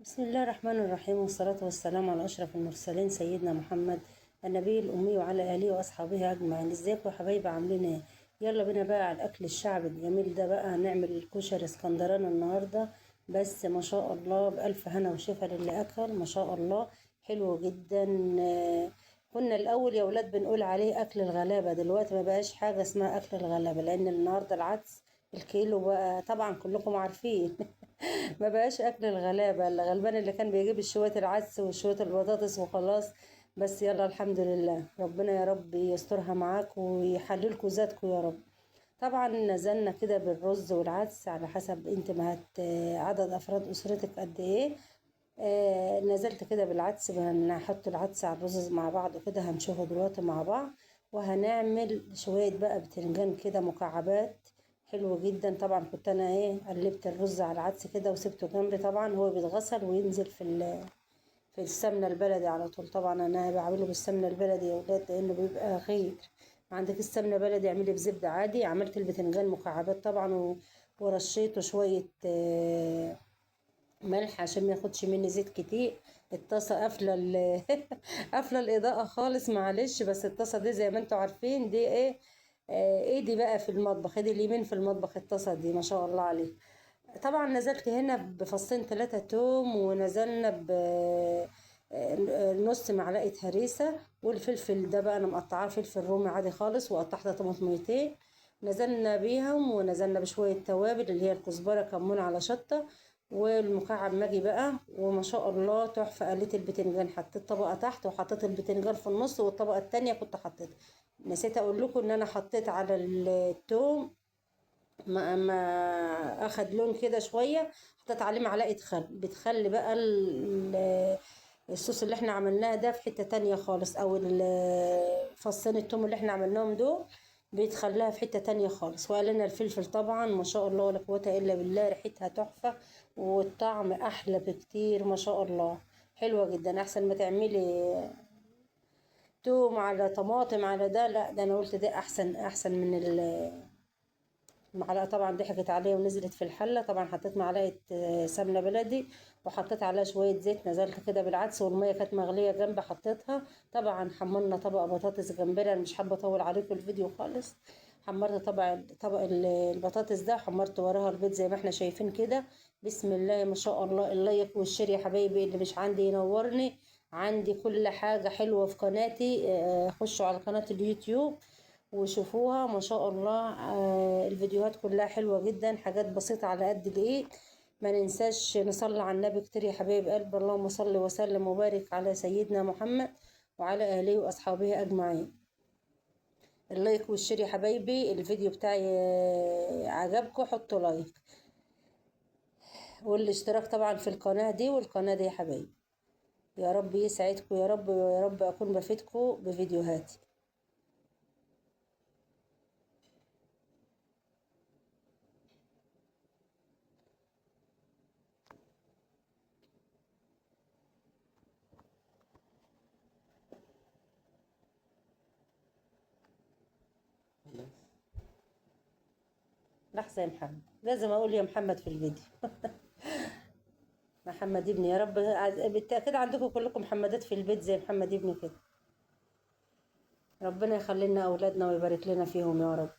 بسم الله الرحمن الرحيم، والصلاة والسلام على أشرف المرسلين سيدنا محمد النبي الأمي وعلى آله وأصحابه أجمعين. ازيكم يا حبايبي، عاملين ايه؟ يلا بينا بقى على الأكل الشعبي الجميل ده. بقى هنعمل الكشري اسكندراني النهاردة، بس ما شاء الله بألف هنا وشفا للي أكل. ما شاء الله حلو جدا. كنا الأول يا ولاد بنقول عليه أكل الغلابة، دلوقتي ما بقاش حاجة اسمها أكل الغلابة، لأن النهاردة العدس الكيلو بقى طبعا كلكم عارفين. ما بقاش اكل الغلابه، الغلبان اللي كان بيجيب شويه العدس وشويه البطاطس وخلاص. بس يلا الحمد لله، ربنا يا رب يسترها معاك ويحللكوا ذاتكم يا رب. طبعا نزلنا كده بالرز والعدس على حسب انت ما عدد افراد اسرتك قد ايه. نزلت كده بالعدس، هنحط العدس على الرز مع بعض وكده، هنشوفه دلوقتي مع بعض. وهنعمل شوية بقى بتنجان كده مكعبات حلو جدا. طبعا كنت انا قلبت الرز على العدس كده وسبته جنبي، طبعا هو بيتغسل وينزل في السمنة البلدي على طول. طبعا انا بعمله بالسمنة البلدي يا ولاد لانه بيبقى غير. ما عندك السمنة بلدي اعملي بزبدة عادي. عملت البتنجان مكعبات طبعا ورشيته شوية ملح عشان ما ياخدش مني زيت كتير. الطاسه قافله قافله الاضاءه خالص، معلش. بس الطاسه دي زي ما انتوا عارفين دي ايه، ايه دي بقى في المطبخ، ايه دي اليمين في المطبخ، الطاسه دي ما شاء الله عليه. طبعا نزلت هنا بفصين 3 توم، ونزلنا ب نص معلقه هريسه. والفلفل ده بقى انا مقطعاه فلفل رومي عادي خالص، وقطعت طماطميتين نزلنا بيهم. ونزلنا بشويه توابل اللي هي الكزبره كمون على شطه والمكعب ماجي بقى. وما شاء الله تحفه. قليت البتنجان، حطيت طبقه تحت وحطيت البتنجان في النص، والطبقه التانية كنت حطيت، نسيت اقول لكم ان انا حطيت على التوم ما اخد لون كده شويه، حطيت عليه معلقه خل. بتخلي بقى الصوص اللي احنا عملناه ده في حته تانية خالص، او فصين التوم اللي احنا عملناهم دول بيتخلاها في حته تانية خالص. وقال لنا الفلفل طبعا ما شاء الله ولا قوه الا بالله، ريحتها تحفه والطعم احلى بكتير ما شاء الله. حلوه جدا، احسن ما تعملي توم على طماطم على ده. لا ده انا قلت ده احسن من المعلقه. طبعا ضحكت عليا ونزلت في الحله. طبعا حطيت معلقه سمنه بلدي، وحطيت عليها شويه زيت. نزلت كده بالعدس والميه كانت مغليه جنب حطيتها. طبعا حمرنا طبق بطاطس جنبنا، انا مش حابه اطول عليكم الفيديو خالص. حمرت طبق البطاطس ده، حمرت وراها البيض زي ما احنا شايفين كده. بسم الله ما شاء الله. اللايك والشير يا حبايبي، اللي مش عندي ينورني. عندي كل حاجه حلوه في قناتي، خشوا على قناه اليوتيوب وشوفوها ما شاء الله. الفيديوهات كلها حلوة جدا، حاجات بسيطة على قد الايد. ما ننساش نصلي على النبي كتير يا حبايب قلب. اللهم صل وسلم وبارك على سيدنا محمد وعلى آله وأصحابه أجمعين. اللايك والشير يا حبايبي. الفيديو بتاعي عجبكم حطوا لايك، والاشتراك طبعا في القناة دي والقناة دي يا حبايبي. يا رب يسعدكم يا رب، ويا رب أكون بفيدكم بفيديوهاتي. لحظة يا محمد، لازم أقول يا محمد في الفيديو. محمد ابني يا رب. بالتأكيد عندكم كلكم محمدات في البيت زي محمد ابني كده. ربنا يخلي لنا أولادنا ويبارك لنا فيهم يا رب.